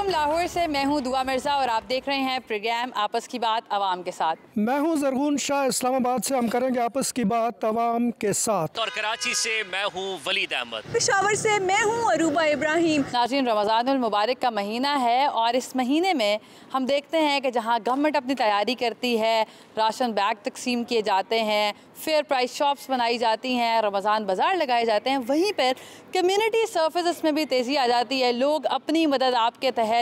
अस्सलामुअलैकुम। लाहौर से मैं हूँ दुआ मिर्ज़ा और आप देख रहे हैं प्रोग्राम आपस की बात आवाम के साथ। मैं हूँ ज़रगुन शाह। इस्लामाबाद से हम करेंगे आपस की बात आवाम के साथ। और कराची से मैं हूँ वलीद अहमद। पेशावर से मैं हूँ अरूबा इब्राहिम। नाज़रीन, रमज़ानुल मुबारक का महीना है और इस महीने में हम देखते हैं कि जहाँ गवर्नमेंट अपनी तैयारी करती है, राशन बैग तकसीम किए जाते हैं, फेयर प्राइस शॉप्स बनाई जाती हैं, रमज़ान बाज़ार लगाए जाते हैं, वहीं पर कम्युनिटी सर्विसेज में भी तेज़ी आ जाती है। लोग अपनी मदद आपके तहत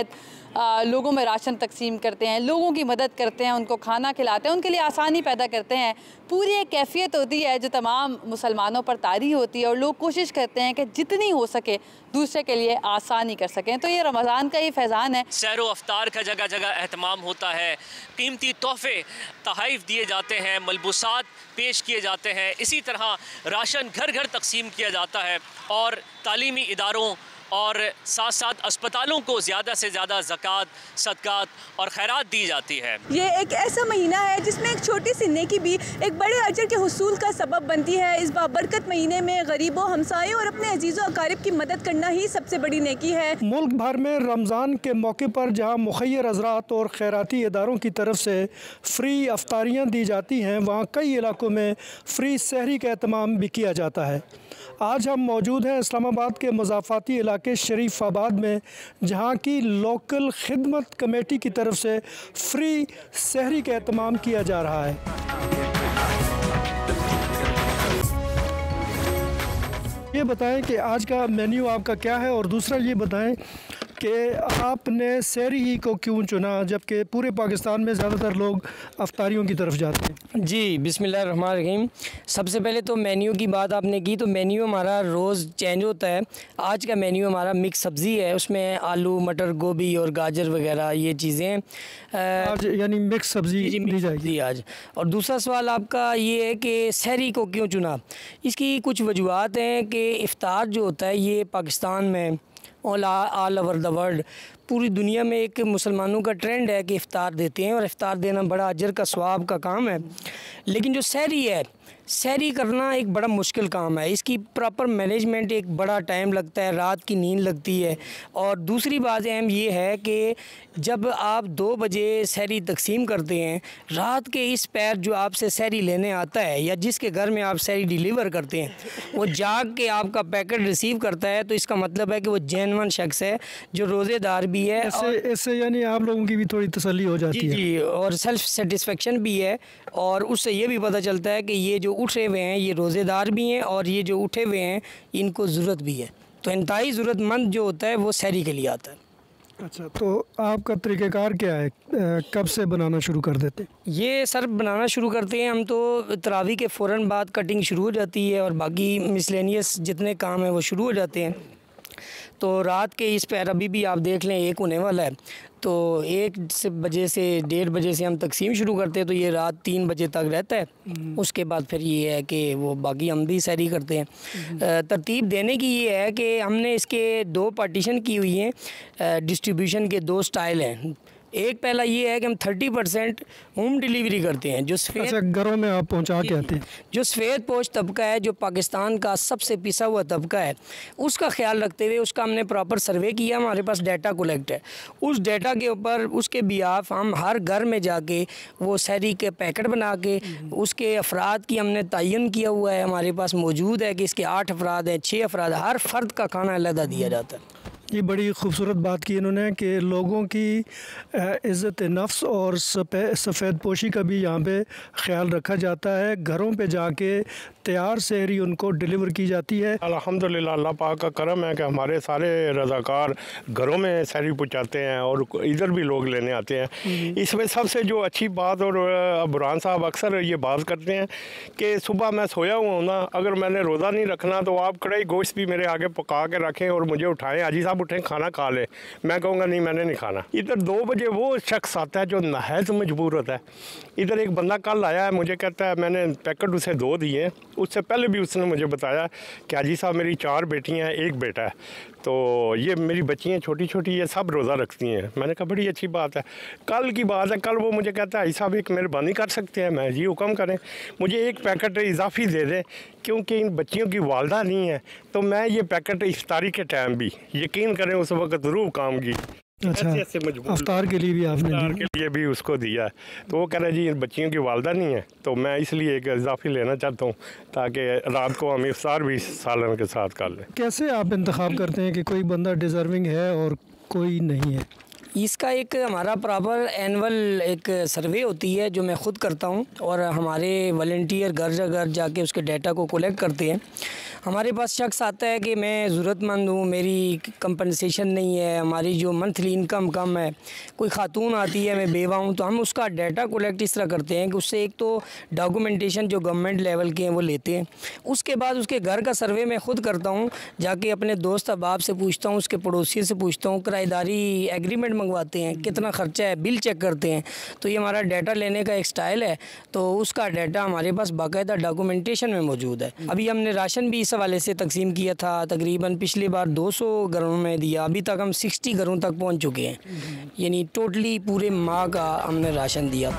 लोगों में राशन तकसीम करते हैं, लोगों की मदद करते हैं, उनको खाना खिलाते हैं, उनके लिए आसानी पैदा करते हैं। पूरी एक कैफियत होती है जो तमाम मुसलमानों पर तारी होती है और लोग कोशिश करते हैं कि जितनी हो सके दूसरे के लिए आसानी कर सकें। तो ये रमज़ान का ही फैज़ान है। सैरो अफ्तार का जगह जगह एहतमाम होता है, कीमती तोहफे तहाइफ दिए जाते हैं, मलबूसात पेश किए जाते हैं, इसी तरह राशन घर घर तकसीम किया जाता है और तालीमी इदारों और साथ साथ अस्पतालों को ज़्यादा से ज़्यादा ज़कात, सदक़ात और खैरात दी जाती है। ये एक ऐसा महीना है जिसमें एक छोटी सी नेकी भी एक बड़े अजर के हुसूल का सबब बनती है। इस बाबरकत महीने में गरीबों, हमसायों और अपने अजीज़ों अकारिब की मदद करना ही सबसे बड़ी नेकी है। मुल्क भर में रमज़ान के मौके पर जहाँ मुखय्यर हज़रात और खैराती इदारों की तरफ से फ़्री अफ्तारियाँ दी जाती हैं, वहाँ कई इलाकों में फ़्री सहरी का एहतमाम भी किया जाता है। आज हम मौजूद हैं इस्लामाबाद के मज़ाफ़ाती इलाके शरीफाबाद में, जहाँ की लोकल खिदमत कमेटी की तरफ से फ्री सहरी का एहतमाम किया जा रहा है। ये बताएं कि आज का मेन्यू आपका क्या है, और दूसरा ये बताएं कि आपने सहरी ही को क्यों चुना जबकि पूरे पाकिस्तान में ज़्यादातर लोग अफ्तारियों की तरफ जाते हैं। जी, बिस्मिल्लाहिर्रहमानिर्रहीम। सबसे पहले तो मेन्यू की बात आपने की, तो मेन्यू हमारा रोज़ चेंज होता है। आज का मेन्यू हमारा मिक्स सब्ज़ी है, उसमें आलू, मटर, गोभी और गाजर वगैरह ये चीज़ें आज यानी मिक्स सब्ज़ी दी जाएगी आज। और दूसरा सवाल आपका ये है कि सहरी को क्यों चुना। इसकी कुछ वजूहत हैं कि इफ़्तार जो होता है ये पाकिस्तान में ऑल ओवर द वर्ल्ड, पूरी दुनिया में एक मुसलमानों का ट्रेंड है कि इफ़्तार देते हैं और इफ़्तार देना बड़ा अजर का सवाब का काम है। लेकिन जो सहरी है, सहरी करना एक बड़ा मुश्किल काम है। इसकी प्रॉपर मैनेजमेंट एक बड़ा टाइम लगता है, रात की नींद लगती है। और दूसरी बात अहम ये है कि जब आप 2 बजे सहरी तकसीम करते हैं, रात के इस पैर जो आपसे सहरी लेने आता है या जिसके घर में आप सहरी डिलीवर करते हैं, वो जाग के आपका पैकेट रिसीव करता है, तो इसका मतलब है कि वो जेन्युइन शख्स है जो रोज़ेदार भी है। इससे यानी आप लोगों की भी थोड़ी तसल्ली हो जाती है। जी, और सेल्फ सेटिस्फेक्शन भी है। और उससे ये भी पता चलता है कि ये जो उठे हुए हैं ये रोज़ेदार भी हैं और ये जो उठे हुए हैं इनको ज़रूरत भी है। तो इंतहाई ज़रूरतमंद जो होता है वो सहरी के लिए आता है। अच्छा, तो आपका तरीक़ाकार क्या है, कब से बनाना शुरू कर देते? ये सर बनाना शुरू करते हैं हम तो तरावी के फ़ौरन बाद कटिंग शुरू हो जाती है और बाकी मिसलेनियस जितने काम हैं वो शुरू हो जाते हैं। तो रात के इस पैर अभी भी आप देख लें 1 होने वाला है, तो 1 बजे से 1:30 बजे से हम तकसीम शुरू करते हैं, तो ये रात 3 बजे तक रहता है। उसके बाद फिर ये है कि वो बाकी हम भी सहरी करते हैं। तरतीब देने की ये है कि हमने इसके 2 पार्टीशन की हुई हैं। डिस्ट्रीब्यूशन के 2 स्टाइल हैं। एक पहला ये है कि हम 30% होम डिलीवरी करते हैं, जो सफ़ेद, अच्छा, घरों में आप पहुंचा के आते हैं। जो सफ़ेद पोश तबका है, जो पाकिस्तान का सबसे पिसा हुआ तबका है, उसका ख्याल रखते हुए उसका हमने प्रॉपर सर्वे किया। हमारे पास डाटा कलेक्ट है। उस डाटा के ऊपर उसके बिहाफ हम हर घर में जाके वो सहरी के पैकेट बना के उसके अफराद की हमने तयन किया हुआ है। हमारे पास मौजूद है कि इसके 8 अफराद हैं, 6 अफराद, हर फ़र्द का खाना अलग दिया जाता है। ये बड़ी खूबसूरत बात की इन्होंने कि लोगों की इज़्ज़त नफ्स और सफ़ेद पोशी का भी यहाँ पे ख्याल रखा जाता है। घरों पे जाके तैयार सहरी उनको डिलीवर की जाती है। अल्हम्दुलिल्लाह, अल्लाह पाक का करम है कि हमारे सारे रज़ाकार घरों में सहरी पहुँचाते हैं और इधर भी लोग लेने आते हैं। इसमें सबसे जो अच्छी बात, और बुरहान साहब अक्सर ये बात करते हैं कि सुबह मैं सोया हुआ हूँ ना, अगर मैंने रोज़ा नहीं रखना तो आप कढ़ाई गोश्त भी मेरे आगे पका के रखें और मुझे उठाएं, हाजी साहब उठें खाना खा ले। मैं कहूँगा नहीं, मैंने नहीं खाना। इधर 2 बजे वो शख्स आता है जो नहायत मजबूर होता है। इधर एक बंदा कल आया है, मुझे कहता है मैंने पैकेट उसे 2 दिए। उससे पहले भी उसने मुझे बताया कि हाजी साहब मेरी 4 बेटियाँ हैं, 1 बेटा है, तो ये मेरी बच्चियाँ छोटी छोटी, ये सब रोज़ा रखती हैं। मैंने कहा बड़ी अच्छी बात है। कल की बात है, कल वो मुझे कहता है हाजी साहब एक मेहरबानी कर सकते हैं। मैं जी हुक्म करें, मुझे 1 पैकेट इजाफ़ी दे दें क्योंकि इन बच्चियों की वालदा नहीं है, तो मैं ये पैकेट इफ्तारी के टाइम भी, यकीन करें उस वक्त ज़रूर काम की। अच्छा, ऐसे मजबूर अफ्तार के लिए भी आपने इफ्तार दिया? के लिए भी उसको दिया है। तो वो कह रहा है जी बच्चियों की वालदा नहीं है, तो मैं इसलिए एक इजाफी लेना चाहता हूँ ताकि रात को हम इफ्तार भी सालन के साथ कर लें। कैसे आप इंतखाब करते हैं कि कोई बंदा डिज़र्विंग है और कोई नहीं है? इसका एक हमारा प्रॉपर एनुअल एक सर्वे होती है जो मैं ख़ुद करता हूँ, और हमारे वॉलंटियर घर जाके उसके डाटा को कलेक्ट करते हैं। हमारे पास शख्स आता है कि मैं ज़रूरतमंद हूँ, मेरी कंपनसेशन नहीं है, हमारी जो मंथली इनकम कम है, कोई खातून आती है मैं बेवा हूँ, तो हम उसका डाटा कलेक्ट इस तरह करते हैं कि उससे एक तो डॉक्यूमेंटेशन जो गवर्नमेंट लेवल के हैं वो लेते हैं। उसके बाद उसके घर का सर्वे मैं ख़ुद करता हूँ, जाके अपने दोस्त अहबाब से पूछता हूँ, उसके पड़ोसी से पूछता हूँ, किराएदारी एग्रीमेंट मंगवाते हैं, कितना ख़र्चा है, बिल चेक करते हैं। तो ये हमारा डाटा लेने का एक स्टाइल है, तो उसका डाटा हमारे पास बाकायदा डॉक्यूमेंटेशन में मौजूद है। अभी हमने राशन भी इस हवाले से तकसीम किया था, तकरीबन पिछली बार 200 घरों में दिया, अभी तक हम 60 घरों तक पहुंच चुके हैं, यानी टोटली पूरे माह का हमने राशन दिया।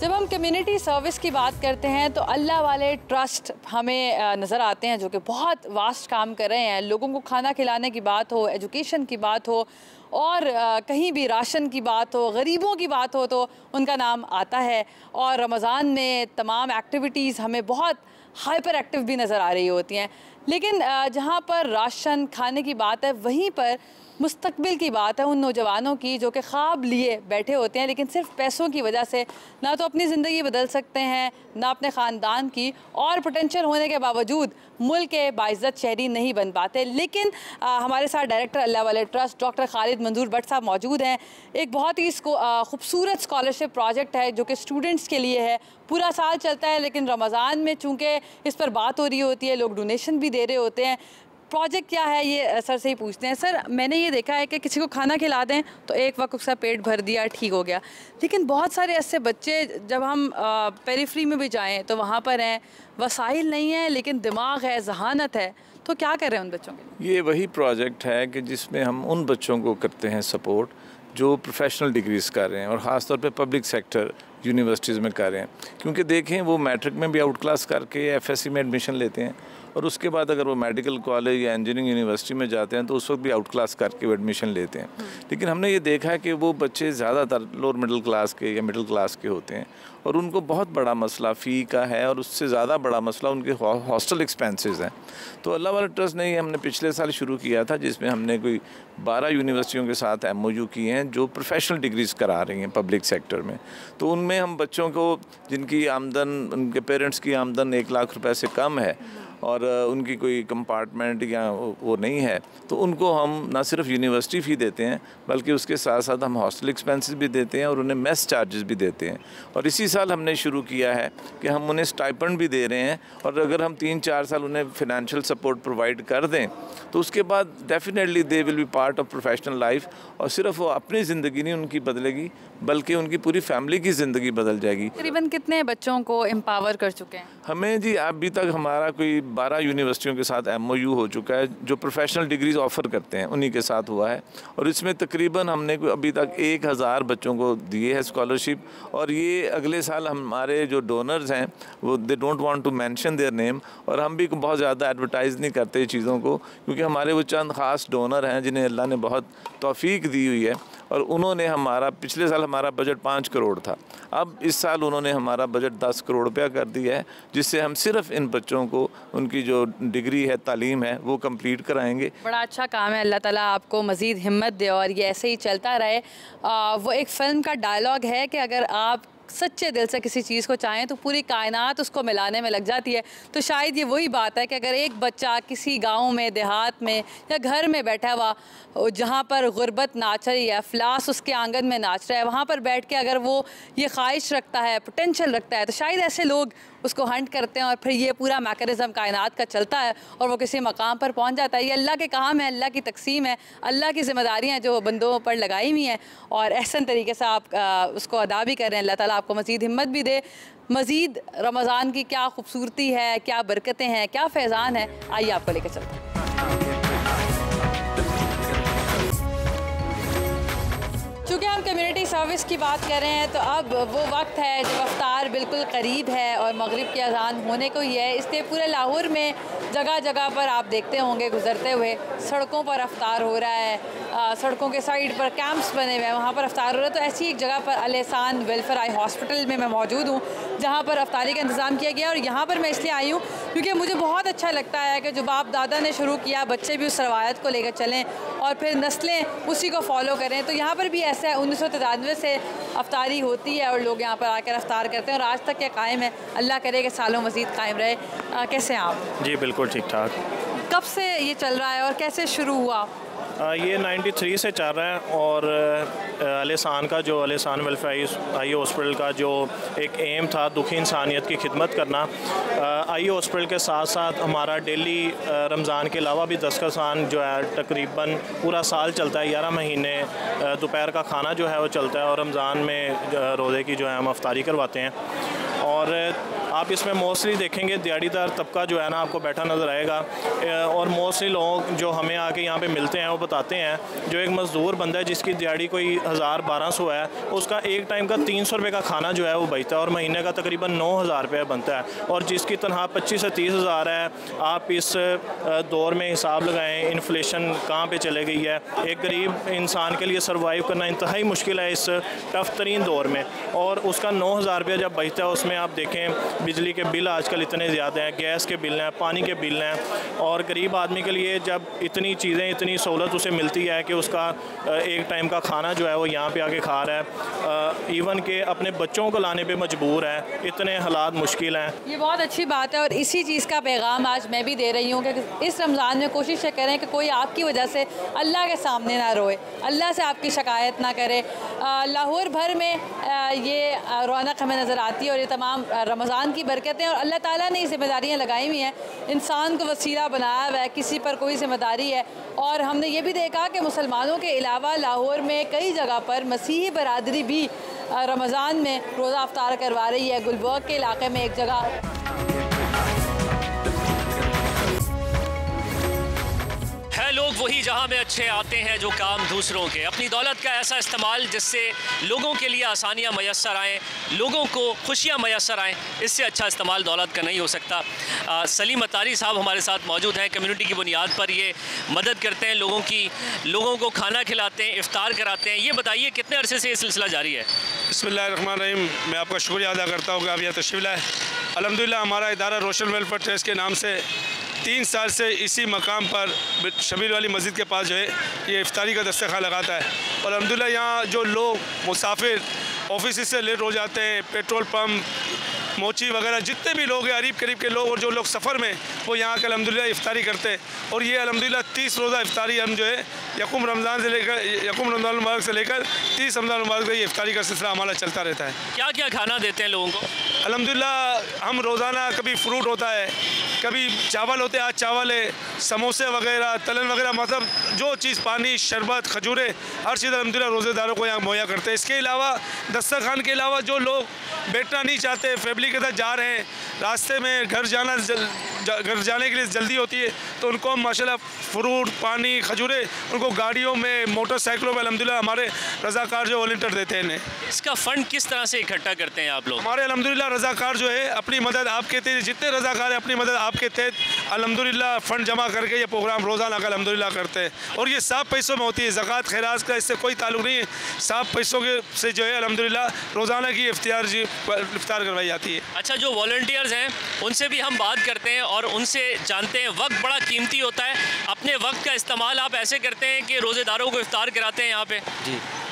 जब हम कम्युनिटी सर्विस की बात करते हैं तो अल्लाह वाले ट्रस्ट हमें नज़र आते हैं जो कि बहुत वास्ट काम कर रहे हैं। लोगों को खाना खिलाने की बात हो, एजुकेशन की बात हो, और कहीं भी राशन की बात हो, गरीबों की बात हो, तो उनका नाम आता है। और रमज़ान में तमाम एक्टिविटीज़ हमें बहुत हाइपर एक्टिव भी नज़र आ रही होती हैं। लेकिन जहाँ पर राशन खाने की बात है, वहीं पर मुस्तकबिल की बात है उन नौजवानों की जो कि ख्वाब लिए बैठे होते हैं, लेकिन सिर्फ पैसों की वजह से ना तो अपनी ज़िंदगी बदल सकते हैं, ना अपने ख़ानदान की, और पोटेंशियल होने के बावजूद मुल्क के बाइज़्ज़त शहरी नहीं बन पाते। लेकिन हमारे साथ डायरेक्टर अल्लाह वाले ट्रस्ट डॉक्टर खालिद मंजूर भट्ट साहब मौजूद हैं। एक बहुत ही खूबसूरत स्कॉलरशिप प्रोजेक्ट है जो कि स्टूडेंट्स के लिए है, पूरा साल चलता है, लेकिन रमज़ान में चूँकि इस पर बात हो रही होती है, लोग डोनेशन भी दे रहे होते हैं। प्रोजेक्ट क्या है ये सर से ही पूछते हैं। सर, मैंने ये देखा है कि किसी को खाना खिला दें तो एक वक्त उसका पेट भर दिया, ठीक हो गया, लेकिन बहुत सारे ऐसे बच्चे जब हम पेरिफ्री में भी जाएं तो वहाँ पर हैं, वसाइल नहीं है लेकिन दिमाग है, जहानत है, तो क्या कर रहे हैं उन बच्चों के लिए? ये वही प्रोजेक्ट है कि जिसमें हम उन बच्चों को करते हैं सपोर्ट जो प्रोफेशनल डिग्रीज़ कर रहे हैं और ख़ास तौर पे पब्लिक सेक्टर यूनिवर्सिटीज़ में कर रहे हैं। क्योंकि देखें वो मैट्रिक में भी आउट क्लास करके एफएससी में एडमिशन लेते हैं, और उसके बाद अगर वो मेडिकल कॉलेज या इंजीनियरिंग यूनिवर्सिटी में जाते हैं तो उस वक्त भी आउट क्लास करके वो एडमिशन लेते हैं। लेकिन हमने ये देखा है कि वो बच्चे ज़्यादातर लोअर मिडिल क्लास के या मिडिल क्लास के होते हैं, और उनको बहुत बड़ा मसला फ़ी का है, और उससे ज़्यादा बड़ा मसला उनके हॉस्टल एक्सपेंसेस हैं। तो अल्लाह वाला ट्रस्ट ने हमने पिछले साल शुरू किया था, जिसमें हमने कोई 12 यूनिवर्सिटियों के साथ MOU किए हैं जो प्रोफेशनल डिग्रीज़ करा रही हैं पब्लिक सेक्टर में। तो उनमें हम बच्चों को जिनकी आमदन, उनके पेरेंट्स की आमदन 1 लाख रुपए से कम है और उनकी कोई कंपार्टमेंट या वो नहीं है, तो उनको हम ना सिर्फ यूनिवर्सिटी फ़ी देते हैं बल्कि उसके साथ साथ हम हॉस्टल एक्सपेंसेस भी देते हैं और उन्हें मेस चार्जेस भी देते हैं। और इसी साल हमने शुरू किया है कि हम उन्हें स्टाइपेंड भी दे रहे हैं, और अगर हम 3-4 साल उन्हें फिनेंशियल सपोर्ट प्रोवाइड कर दें तो उसके बाद definitely they will be part of professional life, और सिर्फ वो अपनी ज़िंदगी नहीं उनकी बदलेगी बल्कि उनकी पूरी फैमिली की ज़िंदगी बदल जाएगी। तकरीबन कितने बच्चों को एम्पावर कर चुके हैं? हमें जी अभी तक हमारा कोई 12 यूनिवर्सिटियों के साथ MOU हो चुका है जो प्रोफेशनल डिग्रीज ऑफ़र करते हैं, उन्हीं के साथ हुआ है, और इसमें तकरीबन हमने अभी तक 1000 बच्चों को दिए है स्कॉलरशिप। और ये अगले साल हमारे जो डोनर्स हैं वो they don't want to mention their name, और हम भी बहुत ज़्यादा एडवर्टाइज़ नहीं करते चीज़ों को, क्योंकि हमारे वो चंद ख़ास डोनर हैं जिन्हें अल्लाह ने बहुत तौफीक दी हुई है, और उन्होंने हमारा पिछले साल हमारा बजट 5 करोड़ था, अब इस साल उन्होंने हमारा बजट 10 करोड़ रुपया कर दिया है, जिससे हम सिर्फ इन बच्चों को उनकी जो डिग्री है, तालीम है, वो कंप्लीट कराएंगे। बड़ा अच्छा काम है, अल्लाह ताला आपको मज़ीद हिम्मत दे और ये ऐसे ही चलता रहे। वो एक फ़िल्म का डायलॉग है कि अगर आप सच्चे दिल से किसी चीज़ को चाहें तो पूरी कायनात उसको मिलाने में लग जाती है। तो शायद ये वही बात है कि अगर एक बच्चा किसी गांव में, देहात में या घर में बैठा हुआ जहाँ पर गुर्बत नाच रही है, अफलास उसके आंगन में नाच रहा है, वहाँ पर बैठ के अगर वो ये ख्वाहिश रखता है, पोटेंशियल रखता है, तो शायद ऐसे लोग उसको हंट करते हैं और फिर ये पूरा मैकेनिज़्म कायनात का चलता है और वो किसी मकाम पर पहुंच जाता है। ये अल्लाह के काम है, अल्लाह की तकसीम है, अल्लाह की ज़िम्मेदारियाँ जो बंदों पर लगाई हुई हैं, और एहसन तरीके से आप उसको अदा भी कर रहे हैं। अल्लाह ताला आपको मज़ीद हिम्मत भी दे। मज़ीद रमज़ान की क्या खूबसूरती है, क्या बरकतें हैं, क्या फैज़ान है, आइए आपको लेकर चलते हैं। चूँकि हम कम्युनिटी सर्विस की बात कर रहे हैं तो अब वो वक्त है जब अफ्तार बिल्कुल करीब है और मगरिब की अज़ान होने को ही है, इसलिए पूरे लाहौर में जगह जगह पर आप देखते होंगे गुजरते हुए सड़कों पर अफ्तार हो रहा है, सड़कों के साइड पर कैंप्स बने हुए हैं, वहाँ पर अफ्तार हो रहा है। तो ऐसी एक जगह पर अल एहसान वेलफेयर आई हॉस्पिटल में मैं मौजूद हूँ जहाँ पर अफ्तारी का इंतज़ाम किया गया। और यहाँ पर मैं इसलिए आई हूँ क्योंकि मुझे बहुत अच्छा लगता है कि जो बाप दादा ने शुरू किया बच्चे भी उस रवायत को लेकर चलें और फिर नस्लें उसी को फॉलो करें। तो यहाँ पर भी ऐसा है, 1993 से अफ्तारी होती है और लोग यहाँ पर आकर अफ्तार करते हैं और आज तक ये कायम है। अल्लाह करे कि सालों मज़ीद कायम रहे। कैसे हैं आप? जी बिल्कुल ठीक ठाक। कब से ये चल रहा है और कैसे शुरू हुआ? ये 93 से चल रहा है और अल एहसान का जो अल एहसान वेलफेयर आई हॉस्पिटल का जो एक एम था दुखी इंसानियत की खिदमत करना, आई हॉस्पिटल के साथ साथ हमारा डेली रमज़ान के अलावा भी दस्तरखान जो है तकरीबन पूरा साल चलता है। 11 महीने दोपहर का खाना जो है वो चलता है और रमज़ान में रोज़े की जो है हम अफ्तारी करवाते हैं। और आप इसमें मोस्टली देखेंगे दिहाड़ीदार तबका जो है ना आपको बैठा नज़र आएगा और मोस्टली लोग जो हमें आके यहाँ पे मिलते हैं वो बताते हैं जो एक मज़दूर बंदा है जिसकी दिहाड़ी कोई 1000-1200 है, उसका एक टाइम का 300 रुपये का खाना जो है वो बचता है और महीने का तकरीबन 9000 रुपये बनता है। और जिसकी तनख्वाह 25 से 30 हज़ार है, आप इस दौर में हिसाब लगाएँ इन्फ्लेशन कहाँ पर चले गई है। एक गरीब इंसान के लिए सर्वाइव करना इंतहाई मुश्किल है इस टफ़ तरीन दौर में। और उसका 9000 रुपये जब बचता है उसमें आप देखें बिजली के बिल आजकल इतने ज़्यादा हैं, गैस के बिल हैं, पानी के बिल हैं और गरीब आदमी के लिए जब इतनी चीज़ें इतनी सहूलत उसे मिलती है कि उसका एक टाइम का खाना जो है वो यहाँ पे आके खा रहा है, इवन के अपने बच्चों को लाने पे मजबूर है, इतने हालात मुश्किल हैं। ये बहुत अच्छी बात है और इसी चीज़ का पैगाम आज मैं भी दे रही हूँ कि इस रमज़ान में कोशिश करें कि कोई आपकी वजह से अल्लाह के सामने ना रोए, अल्लाह से आपकी शिकायत ना करे। लाहौर भर में ये रौनक हमें नज़र आती है और ये तमाम रमज़ान की बरकतें और अल्लाह ताला ने ये जिम्मेदारियाँ लगाई हुई हैं, इंसान को वसीला बनाया हुआ है, किसी पर कोई जिम्मेदारी है। और हमने ये भी देखा कि मुसलमानों के अलावा लाहौर में कई जगह पर मसीही बरादरी भी रमज़ान में रोज़ा अफ्तार करवा रही है। गुलबर्ग के इलाके में एक जगह है लोग वही जहां में अच्छे आते हैं जो काम दूसरों के, अपनी दौलत का ऐसा इस्तेमाल जिससे लोगों के लिए आसानियां मैसर आएँ, लोगों को खुशियां मैसर आएँ, इससे अच्छा इस्तेमाल दौलत का नहीं हो सकता। सलीम अतारी साहब हमारे साथ मौजूद हैं। कम्युनिटी की बुनियाद पर ये मदद करते हैं लोगों को खाना खिलाते हैं, इफ्तार कराते हैं। ये बताइए कितने अरसे से ये सिलसिला जारी है? बिस्मिल्लाहिर्रहमानिर्रहीम। मैं आपका शुक्रिया अदा करता हूँ कि आप यहाँ तशरीफ़ लाए। अल्हम्दुलिल्लाह हमारा इदारा रोशन वेलफेयर ट्रस्ट के नाम से 3 साल से इसी मकाम पर शबीर वाली मस्जिद के पास जो है ये इफ्तारी का दस्तरखान लगाता है। और अल्हम्दुलिल्लाह यहाँ जो लोग मुसाफिर ऑफिस से लेट हो जाते हैं, पेट्रोल पम्प मोची वगैरह जितने भी लोग हैं करीब करीब के लोग और जो लोग सफ़र में वो यहाँ के अल्हम्दुलिल्लाह इफ्तारी करते हैं। और ये अल्हम्दुलिल्लाह 30 रोज़ा इफ्तारी हम जो है यकुम रमज़ान मुबारक से लेकर 30 रमज़ान मुबारक ये इफ्तारी का सिलसिला हमारा चलता रहता है। क्या क्या खाना देते हैं लोगों को? अल्हम्दुलिल्लाह हम रोज़ाना कभी फ्रूट होता है, कभी चावल होते हैं, आज चावल है, समोसे वगैरह, तलन वगैरह, मतलब जो चीज़, पानी, शरबत, खजूरें, हर चीज़ अल्हम्दुलिल्लाह रोज़ेदारों को यहाँ मुहैया करते हैं। इसके अलावा दस्तरखान के अलावा जो लोग बैठना नहीं चाहते, फैमिली के साथ जा रहे हैं, रास्ते में घर जाने के लिए जल्दी होती है, तो उनको हम माशाल्लाह फ्रूट, पानी, खजूरें उनको गाड़ियों में, मोटरसाइकिलों में अल्हम्दुलिल्लाह हमारे रज़ाकार जो वॉलंटियर देते हैं। इसका फ़ंड किस तरह से इकट्ठा करते हैं आप लोग? हमारे अल्हम्दुलिल्लाह रज़ाकार जो है अपनी मदद आपके तहत, जितने रज़ाकार हैं अपनी मदद आपके तहत अल्हम्दुलिल्लाह फ़ंड जमा करके ये प्रोग्राम रोज़ाना का अल्हम्दुलिल्लाह करते हैं। और ये साफ पैसों में होती है, ज़कात खैरात का इससे कोई ताल्लुक़ नहीं है, साफ पैसों के से जो है अल्हम्दुलिल्लाह रोज़ाना की इफ्तार करवाई जाती है। अच्छा, जो वॉलंटियर्स हैं उनसे भी हम बात करते हैं और उनसे जानते हैं, वक्त बड़ा कीमती होता है, अपने वक्त का इस्तेमाल आप ऐसे करते हैं कि रोज़ेदारों को इफ्तार कराते हैं यहाँ पे?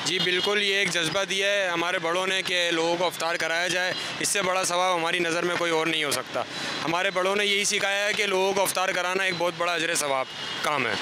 जी बिल्कुल, ये एक जज्बा दिया है हमारे बड़ों ने कि लोगों को इफ्तार कराया जाए। इससे बड़ा सवाब हमारी नज़र में कोई और नहीं हो सकता। हमारे बड़ों ने यही सिखाया है कि लोगों को इफ्तार कराना एक बहुत बड़ा अजर सवाब काम है।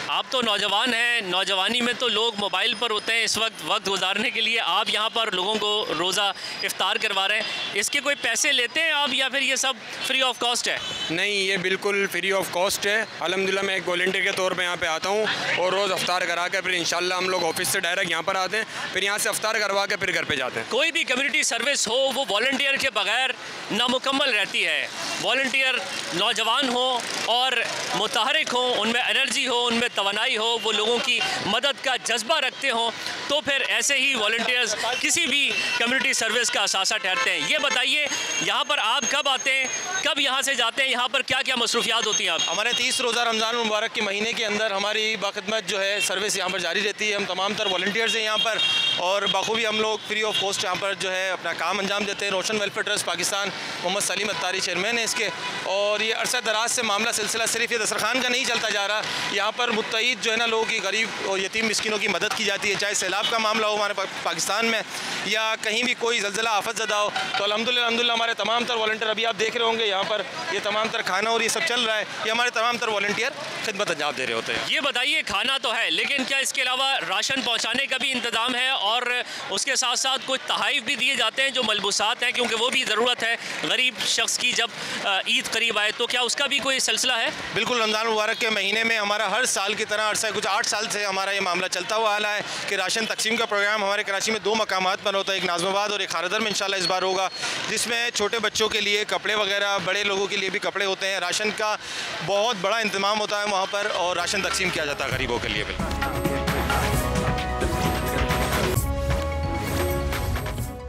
आप तो नौजवान हैं, नौजवानी में तो लोग मोबाइल पर होते हैं इस वक्त गुजारने के लिए, आप यहाँ पर लोगों को रोज़ा इफ्तार करवा रहे हैं, इसके कोई पैसे लेते हैं आप या फिर ये सब फ्री ऑफ कॉस्ट है? नहीं, ये बिल्कुल फ्री ऑफ कॉस्ट है। अल्हम्दुलिल्लाह मैं एक वॉलंटियर के तौर पे यहाँ पे आता हूँ और रोज़ अफ्तार करा के फिर इंशाल्लाह हम लोग ऑफिस से डायरेक्ट यहाँ पर आते हैं, फिर यहाँ से अफ्तार करवा के फिर घर पे जाते हैं। कोई भी कम्युनिटी सर्विस हो वो वॉलंटियर के बगैर नामुकम्मल रहती है। वॉलंटियर नौजवान हो और मुतहरिक हो, उनमें एनर्जी हो, उनमें तवानाई हो, वो लोगों की मदद का जज्बा रखते हों, तो फिर ऐसे ही वॉलंटियर्स किसी भी कम्युनिटी सर्विस का असासा ठहरते हैं। ये बताइए यहाँ पर आप कब आते हैं, कब यहाँ से जाते हैं, यहाँ पर क्या क्या मसरूफियात होती हैं आप? हमारे 30 रोज़ा रमज़ान मुबारक के महीने के अंदर हमारी बाखिदमत जो है सर्विस यहाँ पर जारी रहती है। हम तमाम तर वॉलंटियर्स हैं यहाँ पर और बखूबी हम लोग फ्री ऑफ कॉस्ट यहाँ पर जो है अपना काम अंजाम देते हैं। Roshan welfare trust Pakistan, Mohammad Salim Attari chairman है इसके, और ये अरसा दराज से मामला सिलसिला सिर्फ ये दस्तरखान का नहीं चलता जा रहा। यहाँ पर मुत्तईद जो है ना लोगों की गरीब और यतीम मिस्किनों की मदद की जाती है, चाहे सैलाब का मामला हो हमारे पाकिस्तान में या कहीं भी कोई ज़लज़ला आफत ज़दा हो। तो अल्हम्दुलिल्लाह हमारे तमाम तर वॉलंटियर, अभी आप देख रहे होंगे यहाँ पर ये तमाम तर खाना और ये सब चल रहा है, ये हमारे तमाम तर वॉलंटियर खिदमत अंजाम दे रहे होते हैं। ये बताइए खाना तो है, लेकिन क्या इसके अलावा राशन पहुँचाने का भी इंतज़ाम है और उसके साथ साथ कुछ तहाइफ भी दिए जाते हैं जो मलबूसात हैं, क्योंकि वो भी ज़रूरत है गरीब शख्स की जब ईद करीब आए, तो क्या उसका भी कोई सिलसिला है? बिल्कुल, रमज़ान मुबारक के महीने में हमारा हर साल की तरह अरसा कुछ 8 साल से हमारा ये मामला चलता हुआ आ रहा है कि राशन तकसीम का प्रोग्राम हमारे कराची में 2 मकामात पर होता है, एक नाज़माबाद और एक खारदर में इंशाल्लाह इस बार होगा, जिसमें छोटे बच्चों के लिए कपड़े वगैरह, बड़े लोगों के लिए भी कपड़े होते हैं। राशन का बहुत बड़ा इंतज़ाम होता है वहाँ पर और राशन तकसीम किया जाता है गरीबों के लिए।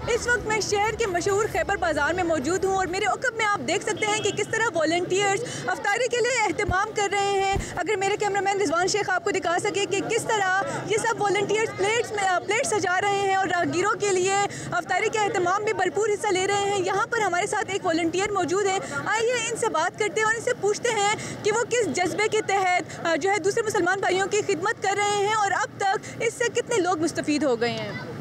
इस वक्त मैं शहर के मशहूर खैबर बाज़ार में मौजूद हूँ और मेरे अक़ब में आप देख सकते हैं कि किस तरह वॉलंटियर्स अफ्तारी के लिए एहतमाम कर रहे हैं। अगर मेरे कैमरामैन रिजवान शेख आपको दिखा सके कि किस तरह ये सब वॉलंटियर्स प्लेट सजा रहे हैं और राहगीरों के लिए अफ्तारी के एहतमाम में भरपूर हिस्सा ले रहे हैं। यहाँ पर हमारे साथ एक वॉलंटियर मौजूद है, आइए इनसे बात करते हैं और इनसे पूछते हैं कि वो किस जज्बे के तहत जो है दूसरे मुसलमान भाइयों की खिदमत कर रहे हैं और अब तक इससे कितने लोग मुस्तफ़ीद हो गए हैं।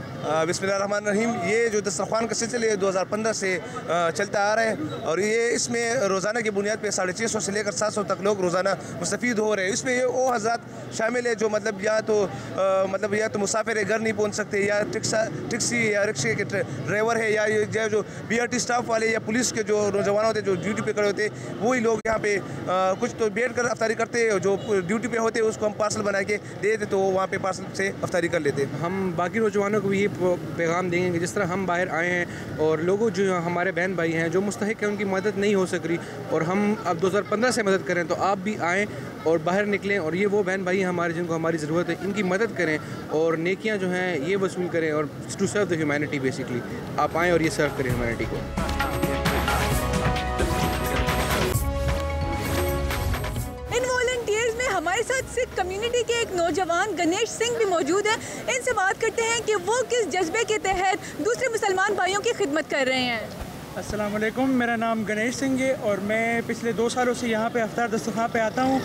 बिस्मिल्लाहिर्रहमानिर्रहीम। ये जो दस्तरखान का सिलसिले 2015 से चलता आ रहा है और ये इसमें रोज़ाना की बुनियाद पे 650 से लेकर 700 तक लोग रोज़ाना मुस्तफ़ीद हो रहे हैं। इसमें ये वो हज़रात शामिल है जो मतलब या तो मुसाफिर घर नहीं पहुंच सकते, या टैक्सी या रिक्शे के ड्राइवर है, या जो BRT स्टाफ वाले या पुलिस के जो नौजवान होते हैं जो ड्यूटी पे खड़े होते हैं, वही लोग यहाँ पे कुछ तो बैठ कर अफ्तारी करते हैं, जो ड्यूटी पे होते हैं उसको हम पार्सल बना के दे देते तो वहाँ पे पार्सल से अफ्तारी कर लेते हैं। हम बाकी नौजवानों को भी ये पैगाम देंगे कि जिस तरह हम बाहर आए हैं और लोगों जो हमारे बहन भाई हैं जो मुस्तहिक हैं उनकी मदद नहीं हो सक रही और हम अब 2015 से मदद करें, तो आप भी आएँ और बाहर निकलें और ये वो बहन भाई हमारे जिनको हमारी ज़रूरत है इनकी मदद करें और नेकियां जो हैं ये वसूल करें और to serve the humanity. Basically आप आएँ और ये सर्व करें ह्यूमैनिटी को। हमारे साथ सिख कम्युनिटी के एक नौजवान गणेश सिंह भी मौजूद हैं। इनसे बात करते हैं कि वो किस जज्बे के तहत दूसरे मुसलमान भाइयों की खिदमत कर रहे हैं। अस्सलाम वालेकुम, मेरा नाम गणेश सिंह है और मैं पिछले 2 सालों से यहाँ पे अफ्तार दस्तरखान पे आता हूँ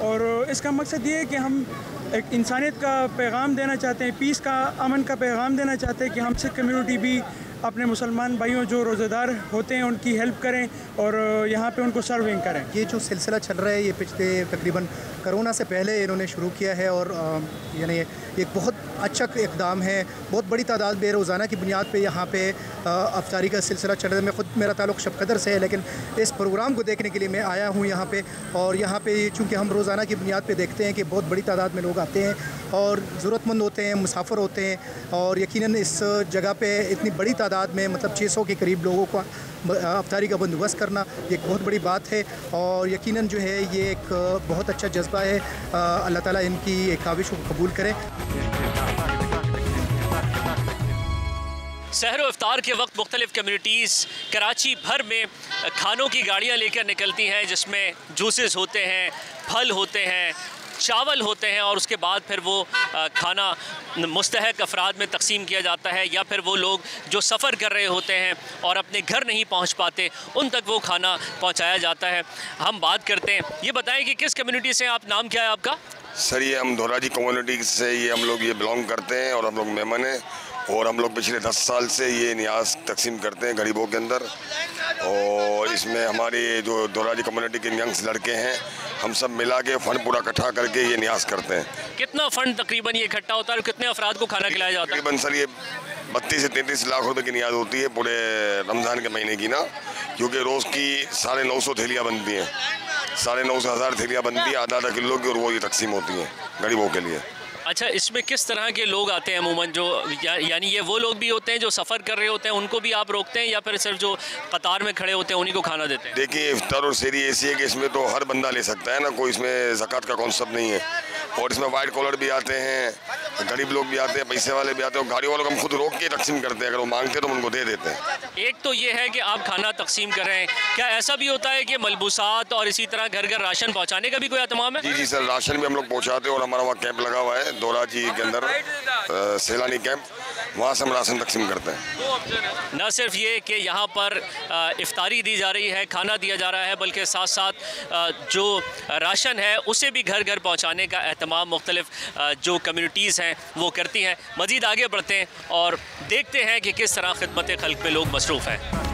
और इसका मकसद ये है कि हम एक इंसानियत का पैगाम देना चाहते हैं, पीस का, अमन का पैगाम देना चाहते हैं कि हम सिख कम्युनिटी भी अपने मुसलमान भाइयों जो रोज़ेदार होते हैं उनकी हेल्प करें और यहाँ पे उनको सर्विंग करें। ये जो सिलसिला चल रहा है ये पिछले तकरीबन कोरोना से पहले इन्होंने शुरू किया है और यानी एक बहुत अच्छा इक़दाम है। बहुत बड़ी तादाद में रोज़ाना की बुनियाद पे यहाँ पे अफ्तारी का सिलसिला चल रहा है। मैं ख़ुद, मेरा ताल्लुक़ शब कदर से है, लेकिन इस प्रोग्राम को देखने के लिए मैं आया हूँ यहाँ पे और यहाँ पे चूँकि हम रोज़ाना की बुनियाद पे देखते हैं कि बहुत बड़ी तादाद में लोग आते हैं और ज़रूरतमंद होते हैं, मुसाफिर होते हैं और यकीनन इस जगह पर इतनी बड़ी तादाद में मतलब 600 के करीब लोगों को अफ्तारी का बंदोबस्त करना एक बहुत बड़ी बात है और यकीनन जो है ये एक बहुत अच्छा जज्बा है। अल्लाह ताला इनकी एक काविश को कबूल करे। सहर इफ्तार के वक्त मुख्तलिफ़ कम्युनिटीज़ कराची भर में खानों की गाड़ियाँ लेकर निकलती हैं जिसमें जूसेस होते हैं, फल होते हैं, चावल होते हैं और उसके बाद फिर वो खाना मुस्तहक अफराद में तकसीम किया जाता है या फिर वो लोग जो सफ़र कर रहे होते हैं और अपने घर नहीं पहुंच पाते उन तक वो खाना पहुंचाया जाता है। हम बात करते हैं, ये बताएं कि किस कम्युनिटी से आप, नाम क्या है आपका? सर ये हम दोराजी कम्युनिटी से हम लोग बिलोंग करते हैं और हम लोग मेहमान हैं और हम लोग पिछले 10 साल से ये न्याज तकसीम करते हैं गरीबों के अंदर और इसमें हमारे जो दोराजी कम्युनिटी के यंग्स लड़के हैं हम सब मिला के फ़ंड पूरा इकट्ठा करके ये न्याज करते हैं। कितना फ़ंड तकरीबन ये इकट्ठा होता है और कितने अफराद को खाना खिलाया जाता है? तकरीबन सर ये 32 से 33 लाख रुपए की नियाज़ होती है पूरे रमज़ान के महीने की ना, क्योंकि रोज़ की 950 थैलियाँ बनती हैं, 950 हज़ार थैलियाँ बनती है आधा किलो की, और वो ये तकसीम होती हैं गरीबों के लिए। अच्छा, इसमें किस तरह के लोग आते हैं अमूमन, जो यानी ये वो लोग भी होते हैं जो सफ़र कर रहे होते हैं, उनको भी आप रोकते हैं, या फिर सिर्फ जो कतार में खड़े होते हैं उन्हीं को खाना देते हैं? देखिए, इफ्तार और सहरी ऐसी है कि इसमें तो हर बंदा ले सकता है ना, कोई इसमें ज़कात का कॉन्सेप्ट नहीं है। और इसमें वाइट कॉलर भी आते हैं, गरीब लोग भी आते हैं, पैसे वाले भी आते हैं, और गाड़ी वालों को हम खुद रोक के तकसीम करते हैं, अगर वो मांगते हैं तो हम उनको दे देते हैं। एक तो ये है कि आप खाना तकसीम कर रहे हैं, क्या ऐसा भी होता है कि मलबूसात और इसी तरह घर घर राशन पहुँचाने का भी कोई एहतमाम है? जी सर, राशन भी हम लोग पहुँचाते हैं, और हमारा वहाँ कैंप लगा हुआ है दोराजी के अंदर, सैलानी कैंप, वहाँ से हम राशन तकसीम करते हैं। न सिर्फ ये कि यहाँ पर इफ्तारी दी जा रही है, खाना दिया जा रहा है, बल्कि साथ साथ जो राशन है उसे भी घर घर पहुँचाने का एहतमाम मुख्तलिफ जो कम्युनिटीज़ हैं वो करती हैं। मज़ीद आगे बढ़ते हैं और देखते हैं कि किस तरह खिदमत खल्क में लोग मसरूफ़ हैं।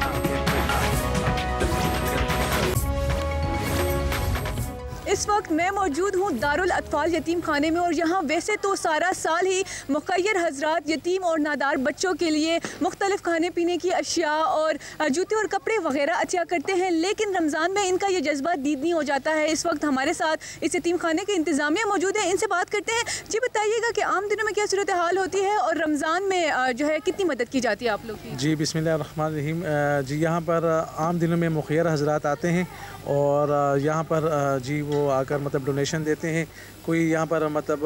इस वक्त मैं मौजूद हूँ दारुल अतफाल यतीम खाने में, और यहाँ वैसे तो सारा साल ही मुखय्यर हजरात यतीम और नादार बच्चों के लिए मुख्तलिफ खाने पीने की अशिया और जूते और कपड़े वगैरह अतिया करते हैं, लेकिन रमज़ान में इनका ये जज्बा दीदनी हो जाता है। इस वक्त हमारे साथ इस यतीम खाने के इंतज़ामिया मौजूद हैं, इनसे बात करते हैं। जी बताइएगा कि आम दिनों में क्या सूरत हाल होती है और रमज़ान में जो है कितनी मदद की जाती है आप लोग की? जी बिस्मिल्लाहिर्रहमानिर्रहीम। जी यहाँ पर आम दिनों में मुखय्यर हजरात आते हैं और यहाँ पर जी वो आकर मतलब डोनेशन देते हैं। कोई यहाँ पर मतलब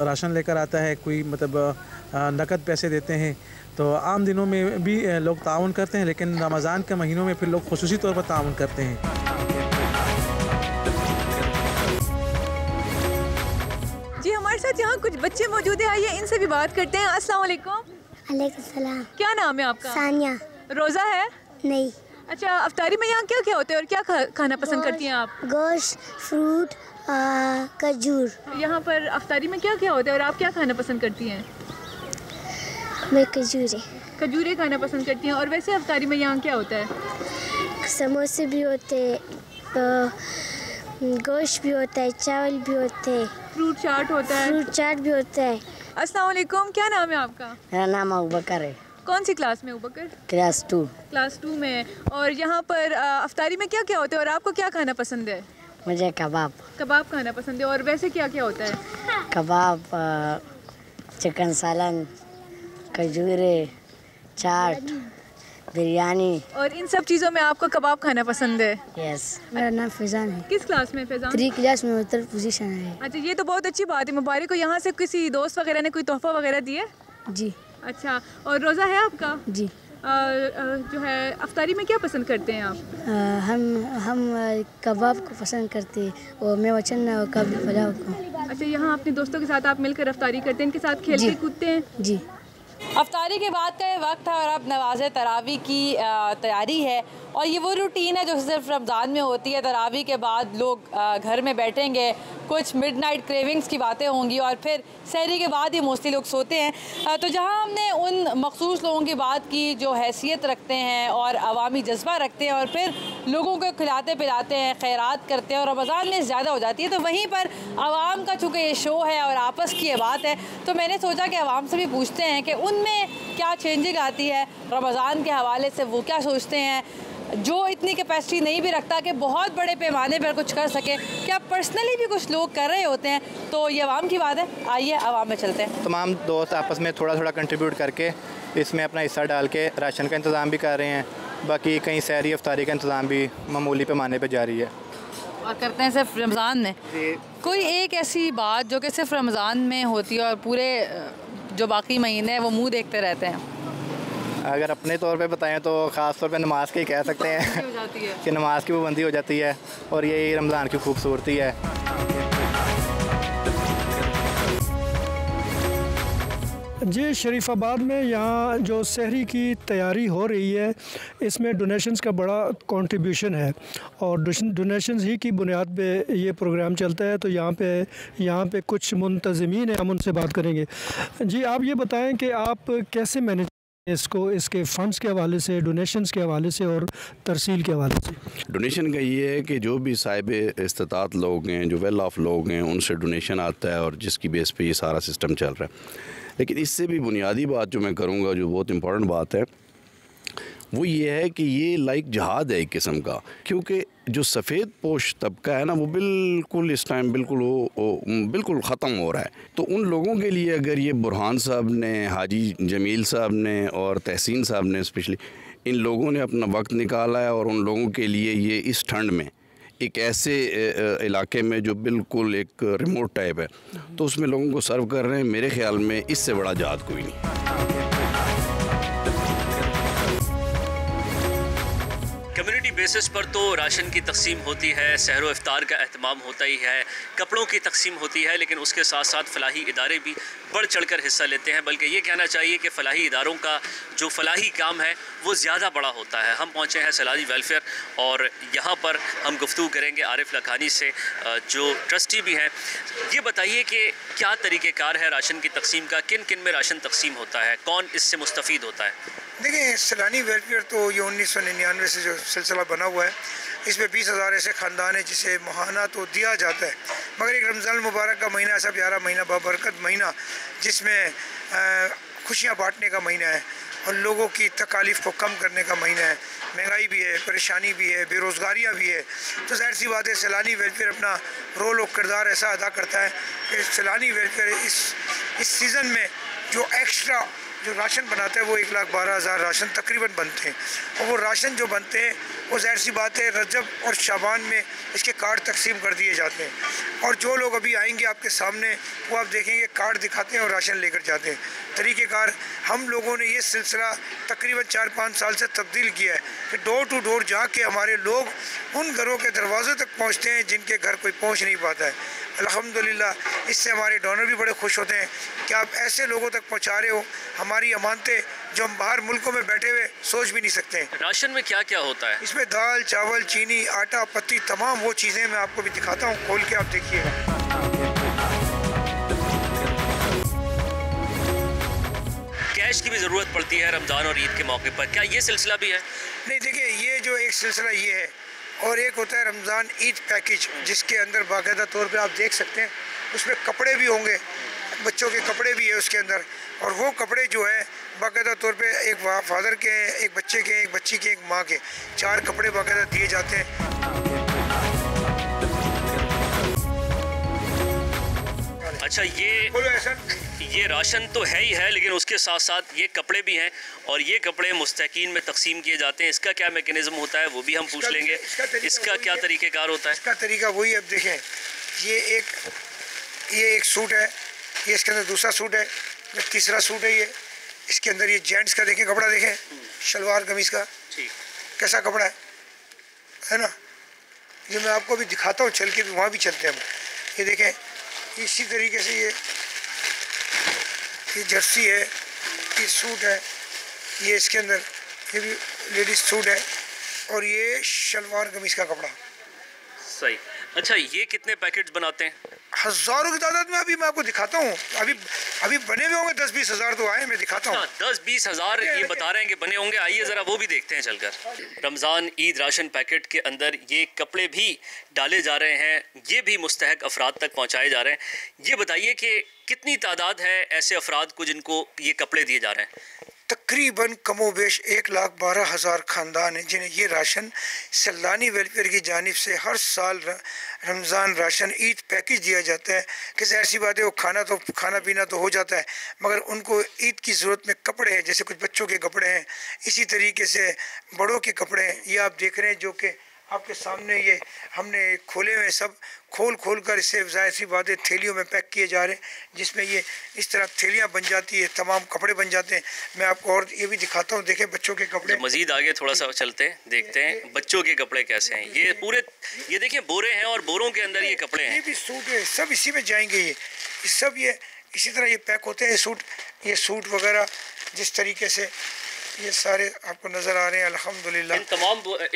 राशन लेकर आता है, कोई मतलब नकद पैसे देते हैं। तो आम दिनों में भी लोग ताउन करते हैं, लेकिन रमज़ान के महीनों में फिर लोग खुसूसी तौर पर ताउन करते हैं। जी हमारे साथ यहाँ कुछ बच्चे मौजूद हैं, आइए इनसे भी बात करते हैं। अस्सलाम वालेकुम। वालेकुम सलाम। क्या नाम है आपका? सानिया। रोज़ा है? नहीं। अच्छा, अफ्तारी में यहाँ क्या क्या होते हैं और क्या खाना पसंद करती हैं आप? गोश्त, फ्रूट, खजूर। यहाँ पर अफ्तारी में क्या क्या होता है और आप क्या खाना पसंद करती हैं? मैं खजूरे। खजूरे खाना पसंद करती हैं। और वैसे अफ्तारी में यहाँ क्या होता है? समोसे भी होते, गोश्त भी होता है, चावल भी होते हैं, फ्रूट चाट होता है। फ्रूट चाट भी होता है। अस्सलाम वालेकुम, क्या नाम है आपका? मेरा नाम अबूबकर है। कौन सी क्लास में अबूबकर? क्लास 2। क्लास 2 में। और यहाँ पर अफ्तारी में क्या क्या होता है और आपको क्या खाना पसंद है? मुझे कबाब। कबाब खाना पसंद है। और वैसे क्या क्या होता है? कबाब, चिकन सालन, खजूरे, चाट, बिरयानी। और इन सब चीज़ों में आपको कबाब खाना पसंद है? यस। मेरा नाम फैज़ान है। किस क्लास में फैज़ान? 3 क्लास में, थर्ड पोजीशन है। अच्छा, ये तो बहुत अच्छी बात है। मुबारक हो। यहाँ से किसी दोस्त वगैरह ने कोई तोहफा वगैरह दिया? जी। अच्छा, और रोज़ा है आपका? जी। जो है अफ्तारी में क्या पसंद करते हैं आप? हम कबाब को पसंद करते हैं और मैं वचन कबाब पुलाव को। अच्छा, यहाँ अपने दोस्तों के साथ आप मिलकर अफ्तारी करते हैं, इनके साथ खेलते कूदते हैं? जी। अफ्तारी के बाद का ये वक्त है और अब नवाज़ तरावी की तैयारी है, और ये वो रूटीन है जो सिर्फ रमज़ान में होती है। तरावी के बाद लोग घर में बैठेंगे, कुछ मिडनाइट क्रेविंग्स की बातें होंगी, और फिर सहरी के बाद ही मोस्टली लोग सोते हैं। तो जहाँ हमने उन मखसूस लोगों की बात की जो हैसियत रखते हैं और अवामी जज्बा रखते हैं और फिर लोगों को खिलाते पिलाते हैं, खैरात करते हैं और रमज़ान में ज़्यादा हो जाती है, तो वहीं पर आवाम का चूँकि ये शो है और आपस की ये बात है, तो मैंने सोचा कि आवाम से भी पूछते हैं कि उनमें क्या चेंजिंग आती है रमज़ान के हवाले से, वो क्या सोचते हैं जो इतनी कैपेसिटी नहीं भी रखता कि बहुत बड़े पैमाने पर कुछ कर सके, क्या पर्सनली भी कुछ लोग कर रहे होते हैं। तो ये आवाम की बात है, आइए आवाम में चलते हैं। तमाम दोस्त आपस में थोड़ा थोड़ा कंट्रीब्यूट करके इसमें अपना हिस्सा डाल के राशन का इंतज़ाम भी कर रहे हैं, बाकी कहीं सहरी अफ्तारी का इंतज़ाम भी मामूली पैमाने पर जारी है और करते हैं सिर्फ रमज़ान में। कोई एक ऐसी बात जो कि सिर्फ रमज़ान में होती है और पूरे जो बाकी महीने हैं वो मुँह देखते रहते हैं? अगर अपने तौर पे बताएं तो ख़ास तौर पे नमाज की कह सकते हैं कि नमाज की पाबंदी हो जाती है, और यही रमज़ान की खूबसूरती है। जी, शरीफाबाद में यहाँ जो सहरी की तैयारी हो रही है, इसमें डोनेशंस का बड़ा कंट्रीब्यूशन है और डोनेशंस ही की बुनियाद पे ये प्रोग्राम चलता है। तो यहाँ पे कुछ मुंतज़मीन हैं, हम उनसे बात करेंगे। जी, आप ये बताएं कि आप कैसे मैनेज इसको, इसके फ़ंड्स के हवाले से, डोनेशंस के हवाले से और तरसील के हवाले से? डोनेशन का ये है कि जो भी साहिब इस्तात लोग हैं, जो वेल ऑफ लोग हैं, उनसे डोनेशन आता है और जिसकी बेस पे ये सारा सिस्टम चल रहा है। लेकिन इससे भी बुनियादी बात जो मैं करूँगा, जो बहुत इम्पोर्टेंट बात है, वो ये है कि ये लाइक जहाद है एक किस्म का, क्योंकि जो सफ़ेद पोश तबका है ना, वो बिल्कुल इस टाइम बिल्कुल ख़त्म हो रहा है। तो उन लोगों के लिए अगर ये बुरहान साहब ने, हाजी जमील साहब ने और तहसीन साहब ने स्पेशली, इन लोगों ने अपना वक्त निकाला है और उन लोगों के लिए ये इस ठंड में एक ऐसे इलाके में जो बिल्कुल एक रिमोट टाइप है, तो उसमें लोगों को सर्व कर रहे हैं। मेरे ख्याल में इससे बड़ा जहाद कोई नहीं। कम्युनिटी बेसिस पर तो राशन की तकसीम होती है, सहरो इफ्तार का एहतमाम होता ही है, कपड़ों की तकसीम होती है, लेकिन उसके साथ साथ फलाही इदारे भी बढ़ चढ़ कर हिस्सा लेते हैं। बल्कि ये कहना चाहिए कि फ़लाही इदारों का जो फलाही काम है वो ज़्यादा बड़ा होता है। हम पहुँचे हैं सैलानी वेलफेयर और यहाँ पर हम गुफ्तगू करेंगे आरिफ लखानी से, जो ट्रस्टी भी हैं। ये बताइए कि क्या तरीक़ेकार है राशन की तकसीम का, किन किन में राशन तकसीम होता है, कौन इससे मुस्तफ़ीद होता है? देखिए, सैलानी वेलफेयर तो ये 1999 से जो सिलसिला बना हुआ है, इसमें 20,000 ऐसे ख़ानदान हैं जिसे महाना तो दिया जाता है, मगर एक रमज़ान मुबारक का महीना, ऐसा प्यारा महीना, बाबरकत महीना, जिसमें खुशियाँ बांटने का महीना है और लोगों की तकालीफ़ को कम करने का महीना है। महंगाई भी है, परेशानी भी है, बेरोज़गारियाँ भी है, तो ज़ाहिर सी बात है सैलानी वेलफेयर अपना रोल और किरदार ऐसा अदा करता है कि सैलानी वेलफेयर इस सीज़न में जो एक्स्ट्रा जो राशन बनाता है वो 1,12,000 राशन तकरीबन बनते हैं, और वो राशन जो बनते हैं वो ज़ाहिर सी बात है रजब और शाबान में इसके कार्ड तकसीम कर दिए जाते हैं। और जो लोग अभी आएंगे आपके सामने, वो आप देखेंगे कार्ड दिखाते हैं और राशन लेकर जाते हैं। तरीक़ेकार हम लोगों ने ये सिलसिला तकरीबन 4-5 साल से तब्दील किया है कि डोर टू डोर जाके हमारे लोग उन घरों के दरवाज़ों तक पहुँचते हैं जिनके घर कोई पहुँच नहीं पाता है। अल्हम्दुलिल्लाह इससे हमारे डोनर भी बड़े खुश होते हैं कि आप ऐसे लोगों तक पहुँचा रहे हो हमारी अमानतें जो हम बाहर मुल्कों में बैठे हुए सोच भी नहीं सकते। राशन में क्या क्या होता है? इसमें दाल, चावल, चीनी, आटा, पत्ती, तमाम वो चीज़ें मैं आपको भी दिखाता हूँ, खोल के आप देखिएगा। कैश की भी ज़रूरत पड़ती है रमज़ान और ईद के मौके पर, क्या ये सिलसिला भी है? नहीं, देखिए, ये जो एक सिलसिला ये है, और एक होता है रमज़ान ईद पैकेज, जिसके अंदर बाकायदा तौर पे आप देख सकते हैं उसमें कपड़े भी होंगे, बच्चों के कपड़े भी है उसके अंदर, और वो कपड़े जो है बाकायदा तौर पे एक फादर के, एक बच्चे के, एक बच्ची के, एक माँ के, 4 कपड़े बाकायदा दिए जाते हैं। अच्छा, ये राशन तो है ही है, लेकिन उसके साथ साथ ये कपड़े भी हैं, और ये कपड़े मुस्तकीन में तकसीम किए जाते हैं। इसका क्या मैकेनिज़्म होता है वो भी हम पूछ लेंगे। इसका क्या तरीक़ेकार होता है? इसका तरीका वही, अब देखें, ये एक सूट है, ये इसके अंदर दूसरा सूट है, ये तीसरा सूट है, ये इसके अंदर ये जेंट्स का देखें कपड़ा, देखें शलवार कमीज़ का कैसा कपड़ा है ना। ये मैं आपको भी दिखाता हूँ, चल के भी, वहाँ भी चलते हैं हम। ये देखें, इसी तरीके से ये जर्सी है, ये सूट है, ये इसके अंदर ये भी लेडीज़ सूट है, और ये शलवार कमीज़ का कपड़ा। सही। अच्छा, ये कितने पैकेट्स बनाते हैं? हज़ारों की तादाद में। अभी मैं आपको दिखाता हूँ, अभी बने हुए होंगे 10-20 हज़ार तो आए, मैं दिखाता हूँ। 10-20 हज़ार ये बता रहे हैं कि बने होंगे, आइए ज़रा वो भी देखते हैं चलकर। रमज़ान ईद राशन पैकेट के अंदर ये कपड़े भी डाले जा रहे हैं, ये भी मुस्तहक अफराद तक पहुँचाए जा रहे हैं। ये बताइए कि कितनी तादाद है ऐसे अफराद को जिनको ये कपड़े दिए जा रहे हैं? तकरीबन कमोबेश 1,12,000 ख़ानदान हैं जिन्हें ये राशन सैलानी वेलफेयर की जानिब से हर साल रमज़ान राशन ईद पैकेज दिया जाता है। कि ज़ाहिर सी बात है वो खाना पीना तो हो जाता है, मगर उनको ईद की ज़रूरत में कपड़े हैं, जैसे कुछ बच्चों के कपड़े हैं, इसी तरीके से बड़ों के कपड़े हैं। ये आप देख रहे हैं जो कि आपके सामने ये हमने खोले हुए, सब खोल कर इससे ज़ाहिर सी बात है थैलियों में पैक किए जा रहे हैं, जिसमें ये इस तरह थैलियाँ बन जाती है, तमाम कपड़े बन जाते हैं। मैं आपको और ये भी दिखाता हूँ, देखें बच्चों के कपड़े। मज़ीद आगे थोड़ा सा चलते हैं, देखते हैं बच्चों के कपड़े कैसे हैं। ये पूरे, ये देखिए बोरे हैं, और बोरों के अंदर ये कपड़े हैं। ये भी सूट है, सब इसी में जाएंगे। ये सब ये इसी तरह ये पैक होते हैं ये सूट वगैरह, जिस तरीके से ये सारे आपको नज़र आ रहे हैं। अल्हम्दुलिल्लाह इन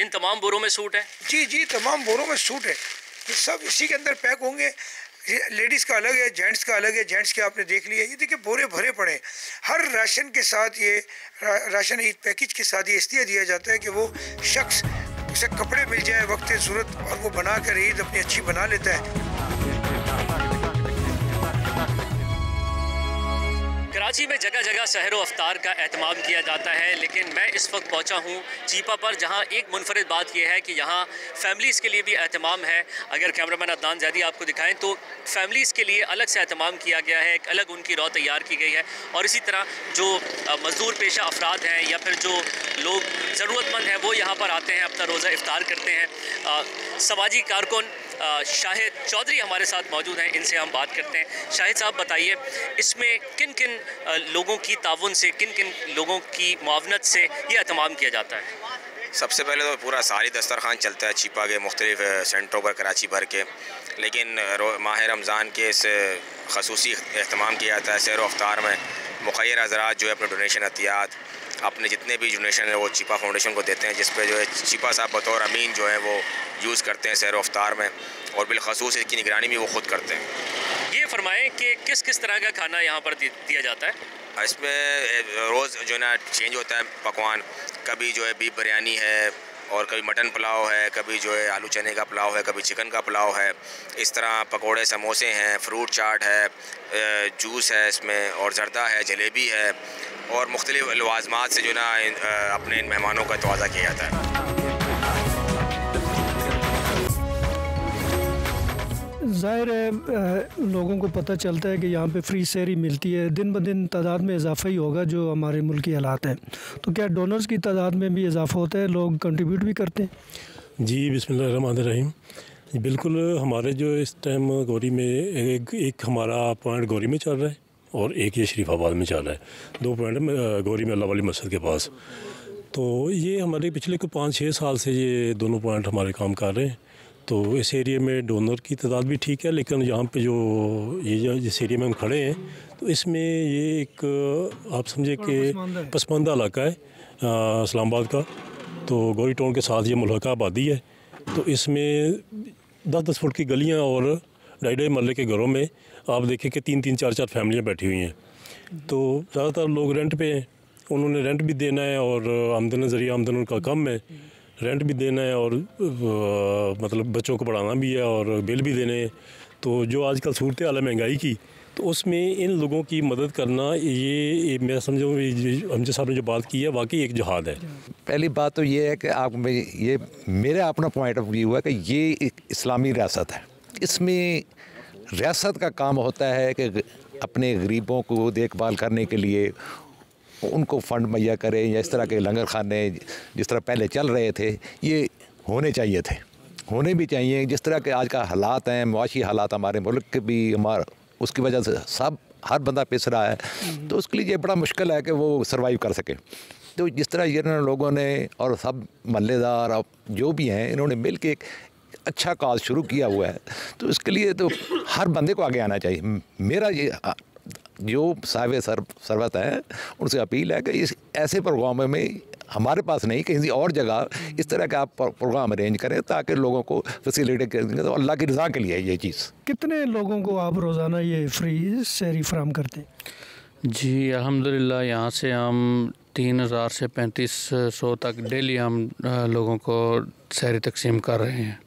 तमाम बोरों में सूट है? जी, तमाम बोरों में सूट है। ये सब इसी के अंदर पैक होंगे। लेडीज़ का अलग है, जेंट्स का अलग है। जेंट्स के आपने देख लिया, ये देखिए बोरे भरे पड़े। हर राशन के साथ ये राशन ईद पैकेज के साथ ये इसलिए दिया जाता है कि वो शख्स उसे कपड़े मिल जाए वक्त ज़रूरत, और वो बना कर ईद अपनी अच्छी बना लेता है। कराची में जगह जगह सहर व अफ्तार का एहतमाम किया जाता है, लेकिन मैं इस वक्त पहुंचा हूं चीपा पर, जहां एक मुनफरिद बात यह है कि यहां फैमिलीज़ के लिए भी एहतमाम है। अगर कैमरामैन अदनान ज़ैदी आपको दिखाएं तो फैमिलीज़ के लिए अलग से एहतमाम किया गया है, एक अलग उनकी रौ तैयार की गई है। और इसी तरह जो मज़दूर पेशा अफराद हैं या फिर जो लोग ज़रूरतमंद हैं वो यहाँ पर आते हैं, अपना रोज़ा इफ्तार करते हैं। समाजी कारकुन शाहिद चौधरी हमारे साथ मौजूद हैं, इनसे हम बात करते हैं। शाहिद साहब बताइए, इसमें किन किन लोगों की ताउन से, किन किन लोगों की मुआवनत से ये एहतमाम किया जाता है? सबसे पहले तो पूरा सारी दस्तरखान चलता है चीपा के मुख्तलिफ सेंटरों पर कराची भर के, लेकिन माह रमज़ान के इस खसूसी एहतमाम किया जाता है। सैर व अफ्तार में मुखैर हज़रात जो है अपने डोनेशन अतियात अपने जितने भी डोनेशन है वो चीपा फाउंडेशन को देते हैं, जिस पे जो है चीपा साहब बतौर अमीन जो है वो यूज़ करते हैं सैर व अफ्तार में, और बिलखसूस इसकी निगरानी भी वो ख़ुद करते हैं। ये फरमाएं कि किस किस तरह का खाना यहाँ पर दिया जाता है? इसमें रोज़ जो है ना चेंज होता है पकवान, कभी जो है बीफ बिरयानी है और कभी मटन पुलाव है, कभी जो है आलू चने का पुलाव है, कभी चिकन का पुलाव है। इस तरह पकोड़े समोसे हैं, फ्रूट चाट है, जूस है इसमें, और जर्दा है, जलेबी है, और मुख्तलिफ लवाजमात से जो ना अपने इन मेहमानों का तवाज़ा किया जाता है। ज़ाहिर है लोगों को पता चलता है कि यहाँ पे फ्री सहरी मिलती है, दिन ब दिन तादाद में इजाफा ही होगा जो हमारे मुल्क की हालात हैं। तो क्या डोनर्स की तादाद में भी इजाफा होता है, लोग कंट्रीब्यूट भी करते हैं? जी बिस्मिल्लाहिर्रहमानिर्रहीम। बिल्कुल, हमारे जो इस टाइम गौरी में एक हमारा पॉइंट गौरी में चल रहा है और एक ये शरीफाबाद में चल रहा है। 2 पॉइंट गौरी में अल्लाह वाली मस्जिद के पास। तो ये हमारे पिछले 5-6 साल से ये दोनों पॉइंट हमारे काम कर रहे हैं। तो इस एरिया में डोनर की तादाद भी ठीक है, लेकिन यहाँ पे जो ये जिस एरिया में हम खड़े हैं तो इसमें ये एक आप समझे कि पसमानदा इलाका है इस्लामाबाद का। तो गौरी टाउन के साथ ये मुल्हका आबादी है। तो इसमें 10-10 फुट की गलियाँ और 2.5 महल्ले के घरों में आप देखें कि 3-3, 4-4 फैमिलियाँ बैठी हुई हैं। तो ज़्यादातर लोग रेंट पे हैं, उन्होंने रेंट भी देना है और आमदन ज़रिया आमदन उनका कम है, रेंट भी देना है और मतलब बच्चों को पढ़ाना भी है और बिल भी देने हैं। तो जो आजकल सूरत हाल है महंगाई की, तो उसमें इन लोगों की मदद करना ये मैं समझूँ हमजा साहब ने जो बात की है वाकई एक जिहाद है। पहली बात तो ये है कि आप में ये मेरा अपना पॉइंट ऑफ व्यू है कि ये एक इस्लामी रियासत है। इसमें रियासत का काम होता है कि अपने गरीबों को देखभाल करने के लिए उनको फ़ंड मुहैया करें, या इस तरह के लंगर खाने जिस तरह पहले चल रहे थे ये होने चाहिए थे, होने भी चाहिए। जिस तरह के आज का हालात हैं, मुआशी हालात हमारे मुल्क के भी, हमारा उसकी वजह से हर बंदा पिस रहा है, तो उसके लिए ये बड़ा मुश्किल है कि वो सर्वाइव कर सके। तो जिस तरह ये लोगों ने और सब महल्लेदार जो भी हैं इन्होंने मिल के एक अच्छा काज शुरू किया हुआ है, तो इसके लिए तो हर बंदे को आगे आना चाहिए। मेरा ये जो साहिब सरवत है उनसे अपील है कि इस ऐसे प्रोग्रामों में हमारे पास नहीं, कहीं और जगह इस तरह का आप प्रोग्राम अरेंज करें ताकि लोगों को फैसिलिटी करेंगे। तो अल्लाह की रज़ा के लिए ये चीज़। कितने लोगों को आप रोज़ाना ये फ्री सहरी फराहम करते हैं? जी अल्हम्दुलिल्लाह, यहाँ से हम 3000 से 3500 तक डेली हम लोगों को सहरी तकसीम कर रहे हैं।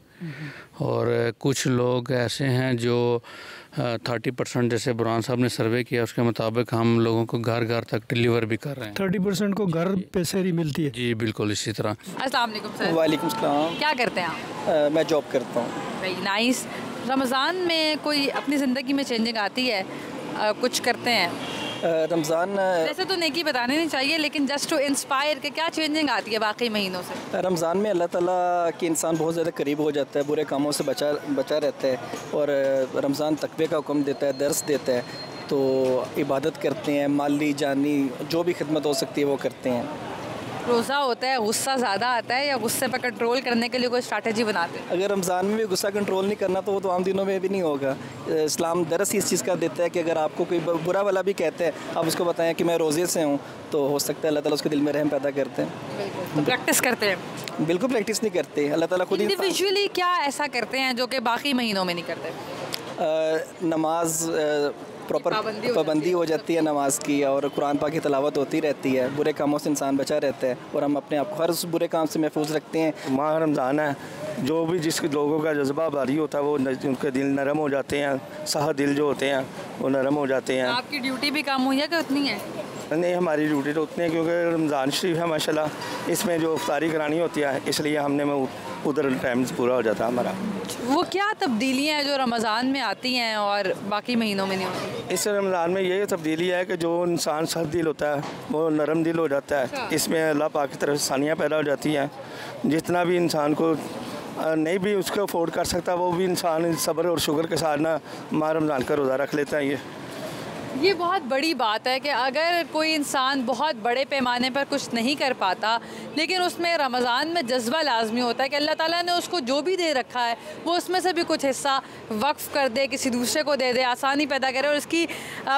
और कुछ लोग ऐसे हैं जो 30% जैसे बुरहान साहब ने सर्वे किया उसके मुताबिक हम लोगों को घर घर तक डिलीवर भी कर रहे हैं। 30% को घर पे सहरी मिलती है? जी बिल्कुल इसी तरह। अस्सलाम वालेकुम सर। वालेकुम सलाम। क्या करते हैं आप? मैं जॉब करता हूँ। Very nice. रमज़ान में कोई अपनी ज़िंदगी में चेंजिंग आती है, कुछ करते हैं? रमज़ान वैसे तो नेकी बताने नहीं चाहिए, लेकिन जस्ट टू इंस्पायर के क्या चेंजिंग आती है बाकी महीनों से? रमज़ान में अल्लाह ताला के इंसान बहुत ज़्यादा करीब हो जाता है, बुरे कामों से बचा रहता है, और रमज़ान तकवे का हुक्म देता है, दर्स देता है, तो इबादत करते हैं, माली जानी जो भी खिदमत हो सकती है वो करते हैं। रोज़ा होता है, गुस्सा ज़्यादा आता है, या गुस्से पर कंट्रोल करने के लिए कोई स्ट्रैटेजी बनाते हैं? अगर रमज़ान में भी गुस्सा कंट्रोल नहीं करना तो वो तो आम दिनों में भी नहीं होगा। इस्लाम दरस इस चीज़ का देता है कि अगर आपको कोई बुरा वाला भी कहते हैं, आप उसको बताएं कि मैं रोज़े से हूँ, तो हो सकता है अल्लाह ताला उसके दिल में रहम पैदा करते हैं। तो प्रैक्टिस करते हैं? बिल्कुल प्रैक्टिस नहीं करते, अल्लाह ताला खुद इंडिविजुअली क्या ऐसा करते हैं जो कि बाकी महीनों में नहीं करते? नमाज प्रॉपर पाबंदी हो जाती है नमाज की, और कुरान पाक की तिलावत होती रहती है, बुरे कामों से इंसान बचा रहता है, और हम अपने आप को हर उस बुरे काम से महफूज रखते हैं। माह रमज़ान है, जो भी जिस लोगों का जज्बा भारी होता है वो उनके दिल नरम हो जाते हैं, सह दिल जो होते हैं वो नरम हो जाते हैं। आपकी ड्यूटी भी कम हुई है कि उतनी है? नहीं, हमारी ड्यूटी तो उतनी है क्योंकि रमज़ान शरीफ है माशाल्लाह, इसमें जो इफ्तारी करानी होती है इसलिए हमने उधर टाइम पूरा हो जाता है हमारा। वो क्या तब्दीलियाँ हैं जो रमज़ान में आती हैं और बाकी महीनों में नहीं होती? इस रमज़ान में ये तब्दीली है कि जो इंसान सख्त दिल होता है वो नरम दिल हो जाता है। इसमें अल्लाह पाक की तरफ से आसानियाँ पैदा हो जाती हैं। जितना भी इंसान को नहीं भी उसको अफोर्ड कर सकता वो भी इंसान सब्र और शुक्र के साथ ना माह रमज़ान का रोज़ा रख लेता है। ये बहुत बड़ी बात है कि अगर कोई इंसान बहुत बड़े पैमाने पर कुछ नहीं कर पाता, लेकिन उसमें रमज़ान में जज्बा लाजमी होता है कि अल्लाह ताला ने उसको जो भी दे रखा है वो उसमें से भी कुछ हिस्सा वक्फ़ कर दे, किसी दूसरे को दे दे, आसानी पैदा करे। और इसकी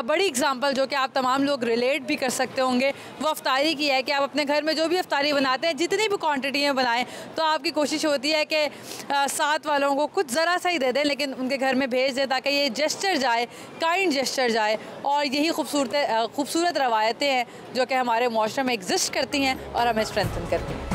बड़ी एग्जांपल जो कि आप तमाम लोग रिलेट भी कर सकते होंगे वो अफ्तारी की है कि आप अपने घर में जो भी अफ्तारी बनाते हैं, जितनी भी क्वान्टिटी में बनाएं, तो आपकी कोशिश होती है कि साथ वालों को कुछ ज़रा सा ही दे दें, लेकिन उनके घर में भेज दें ताकि ये जेस्चर जाए, काइंड जेस्चर जाए। और यही खूबसूरत रवायतें हैं जो कि हमारे मुआशरे में एग्जिस्ट करती हैं और हमें स्ट्रेंथन करती हैं।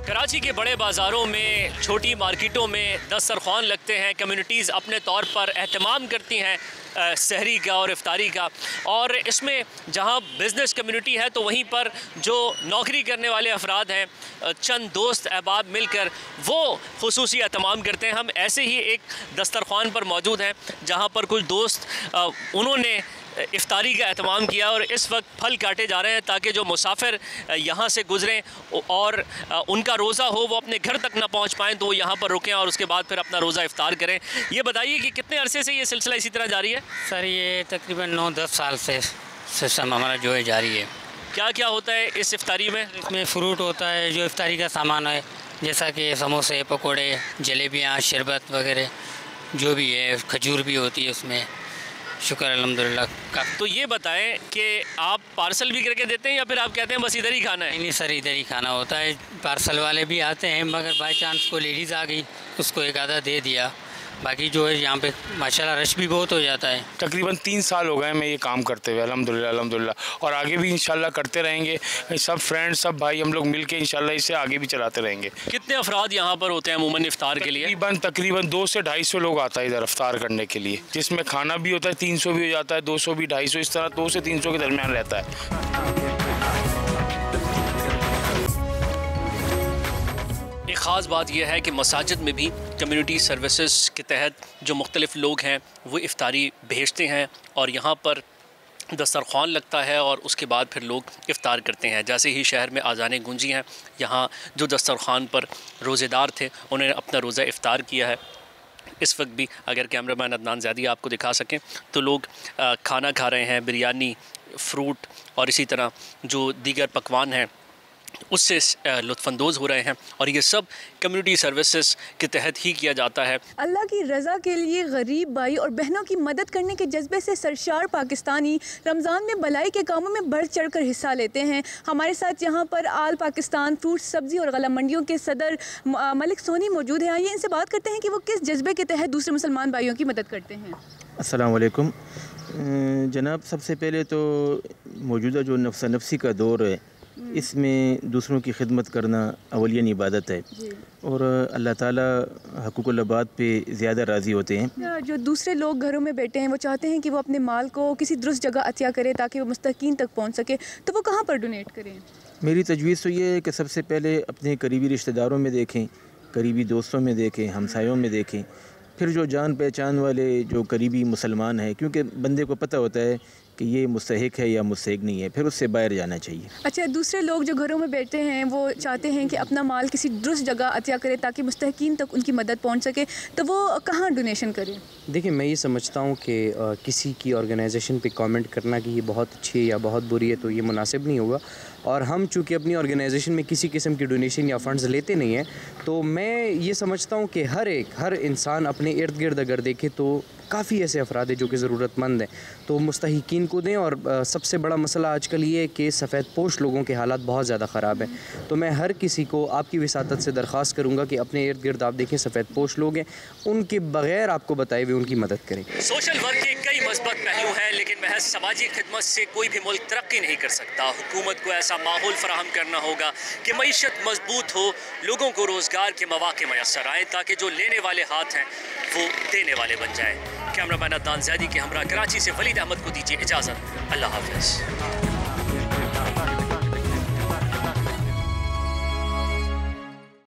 कराची के बड़े बाज़ारों में, छोटी मार्केटों में दस्तरखान लगते हैं। कम्युनिटीज़ अपने तौर पर एहतमाम करती हैं सहरी का और इफ्तारी का, और इसमें जहाँ बिज़नेस कम्युनिटी है तो वहीं पर जो नौकरी करने वाले अफराद हैं, चंद दोस्त अहबाब मिलकर वो खुसूसी एहतमाम करते हैं। हम ऐसे ही एक दस्तरखान पर मौजूद हैं जहाँ पर कुछ दोस्त उन्होंने इफ्तारी का एहतमाम किया और इस वक्त फल काटे जा रहे हैं ताकि जो मुसाफिर यहाँ से गुज़रें और उनका रोज़ा हो वो अपने घर तक ना पहुँच पाएँ, तो वो यहाँ पर रुकें और उसके बाद फिर अपना रोज़ा इफ्तार करें। ये बताइए कि कितने अरसे से ये सिलसिला इसी तरह जारी है? सर ये तकरीबन 9-10 साल से सिस्टम हमारा जो है जारी है। क्या क्या होता है इस इफ्तारी में? इसमें फ़्रूट होता है, जो इफ्तारी का सामान है, जैसा कि समोसे, पकोड़े, जलेबियाँ, शरबत वगैरह जो भी है, खजूर भी होती है उसमें। शुक्र अल्हम्दुलिल्लाह का। तो ये बताएं कि आप पार्सल भी करके देते हैं या फिर आप कहते हैं बस इधर ही खाना है? नहीं सर, इधर ही खाना होता है। पार्सल वाले भी आते हैं, मगर बाई चांस कोई लेडीज़ आ गई उसको एक आधा दे दिया, बाकी जो है यहाँ पे माशाल्लाह रश भी बहुत हो जाता है। तकरीबन 3 साल हो गए मैं ये काम करते हुए, अल्हम्दुलिल्लाह, और आगे भी इंशाल्लाह करते रहेंगे। सब फ्रेंड्स, सब भाई हम लोग मिल के इंशाल्लाह इसे आगे भी चलाते रहेंगे। कितने अफराद यहाँ पर होते हैं अमूमन इफ्तार के लिए? तकरीबन 200 से 250 लोग आता है इधर इफ्तार करने के लिए, जिसमें खाना भी होता है, 300 भी हो जाता है, 200 भी, 250, इस तरह 200 से 300 के दरमियान रहता है। एक ख़ास बात यह है कि मसाजिद में भी कम्युनिटी सर्विसेज के तहत जो मुख्तलिफ़ लोग हैं वो इफ्तारी भेजते हैं और यहाँ पर दस्तरखान लगता है और उसके बाद फिर लोग इफ्तार करते हैं। जैसे ही शहर में आज़ानें गूंजी हैं, यहाँ जो दस्तरखान पर रोज़ेदार थे उन्होंने अपना रोज़ा इफ्तार किया है। इस वक्त भी अगर कैमरामैन अदनान ज़ैदी आपको दिखा सकें तो लोग खाना खा रहे हैं, बिरयानी, फ्रूट और इसी तरह जो दीगर पकवान हैं उससे लुत्फ़अंदोज़ हो रहे हैं, और ये सब कम्युनिटी सर्विसेज के तहत ही किया जाता है। अल्लाह की रज़ा के लिए गरीब भाई और बहनों की मदद करने के जज्बे से सरशार पाकिस्तानी रमज़ान में भलाई के कामों में बढ़ चढ़ कर हिस्सा लेते हैं। हमारे साथ यहाँ पर आल पाकिस्तान फ्रूट, सब्ज़ी और गला मंडियों के सदर मलिक सोनी मौजूद हैं। आइए इनसे बात करते हैं कि वो किस जज्बे के तहत दूसरे मुसलमान भाइयों की मदद करते हैं। अस्सलाम वालेकुम जनाब, सबसे पहले तो मौजूदा जो नफ्सा नफ्सी का दौर है, इसमें दूसरों की खिदमत करना अवलियन इबादत है और अल्लाह ताला हकूक़ुल इबाद पे ज़्यादा राज़ी होते हैं। जो दूसरे लोग घरों में बैठे हैं वो चाहते हैं कि वो अपने माल को किसी दुरुस्त जगह अतिया करें ताकि वो मुस्तकीन तक पहुंच सके, तो वो कहाँ पर डोनेट करें? मेरी तजवीज़ तो ये है कि सबसे पहले अपने करीबी रिश्तेदारों में देखें, करीबी दोस्तों में देखें, हमसायों में देखें, फिर जो जान पहचान वाले जो करीबी मुसलमान हैं, क्योंकि बंदे को पता होता है कि ये मुस्तहिक है या मुस्तहिक नहीं है, फिर उससे बाहर जाना चाहिए। अच्छा, दूसरे लोग जो घरों में बैठे हैं वो चाहते हैं कि अपना माल किसी दुरुस्त जगह अतिया करें ताकि मुस्तहिकीन तक उनकी मदद पहुंच सके, तो वो कहाँ डोनेशन करें? देखिए, मैं ये समझता हूँ कि किसी की ऑर्गेनाइजेशन पे कमेंट करना कि ये बहुत अच्छी है या बहुत बुरी है तो ये मुनासिब नहीं होगा, और हम चूँकि अपनी ऑर्गेनाइजेशन में किसी किस्म की डोनेशन या फ़ंड्स लेते नहीं हैं, तो मैं ये समझता हूँ कि हर इंसान अपने इर्द गिर्द अगर देखे तो काफ़ी ऐसे अफराद हैं जो कि ज़रूरतमंद हैं, तो मुस्तहिकीन को दें। और सबसे बड़ा मसला आजकल ये है कि सफ़ेद पोश लोगों के हालात बहुत ज़्यादा ख़राब हैं, तो मैं हर किसी को आपकी विसातत से दरख्वास्त करूँगा कि अपने इर्द गिर्द आप देखें सफ़ेद पोश लोग हैं, उनके बग़ैर आपको बताए हुए उनकी मदद करें। सोशल वर्क के कई मस्बत पहलू हैं, लेकिन महज समाजी खिदमत से कोई भी मुल्क तरक्की नहीं कर सकता। हुकूमत को ऐसा माहौल फराहम करना होगा कि मईशत मजबूत हो, लोगों को रोज़गार के मौके मैसर आए, ताकि जो लेने वाले हाथ हैं वो देने वाले बन जाए। कैमरामैन अदनान ज़ैदी के हमरा कराची से वलीद अहमद को दीजिए इजाज़त। अल्लाह हाफ़िज़।